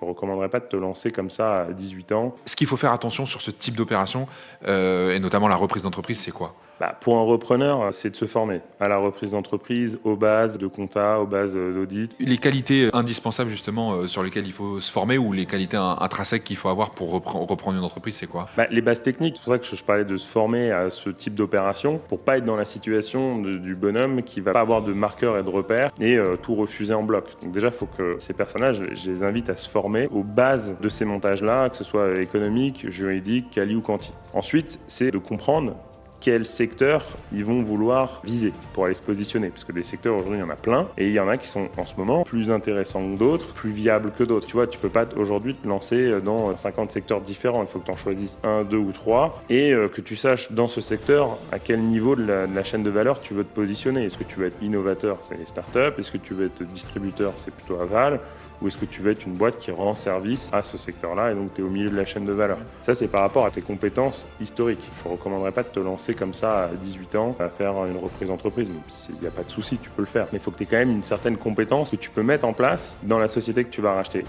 Je ne recommanderais pas de te lancer comme ça à 18 ans. Ce qu'il faut faire attention sur ce type d'opération, et notamment la reprise d'entreprise, c'est quoi? Pour un repreneur, c'est de se former à la reprise d'entreprise, aux bases de compta, aux bases d'audit. Les qualités indispensables justement sur lesquelles il faut se former ou les qualités intrinsèques qu'il faut avoir pour reprendre une entreprise, c'est quoi? Les bases techniques, c'est pour ça que je parlais de se former à ce type d'opération, pour pas être dans la situation du bonhomme qui va pas avoir de marqueurs et de repères et tout refuser en bloc. Donc déjà, il faut que ces personnages, je les invite à se former aux bases de ces montages-là, que ce soit économique, juridique, quali ou quanti. Ensuite, c'est de comprendre quel secteur ils vont vouloir viser pour aller se positionner. Parce que des secteurs, aujourd'hui, il y en a plein. Et il y en a qui sont, en ce moment, plus intéressants que d'autres, plus viables que d'autres. Tu vois, tu peux pas, aujourd'hui, te lancer dans 50 secteurs différents. Il faut que tu en choisisses un, deux ou trois. Et que tu saches, dans ce secteur, à quel niveau de la chaîne de valeur tu veux te positionner. Est-ce que tu veux être innovateur, c'est les startups? Est-ce que tu veux être distributeur, c'est plutôt aval? Ou est-ce que tu veux être une boîte qui rend service à ce secteur-là et donc tu es au milieu de la chaîne de valeur? Ça, c'est par rapport à tes compétences historiques. Je ne recommanderais pas de te lancer comme ça à 18 ans à faire une reprise d'entreprise. Il n'y a pas de souci, tu peux le faire. Mais il faut que tu aies quand même une certaine compétence que tu peux mettre en place dans la société que tu vas racheter.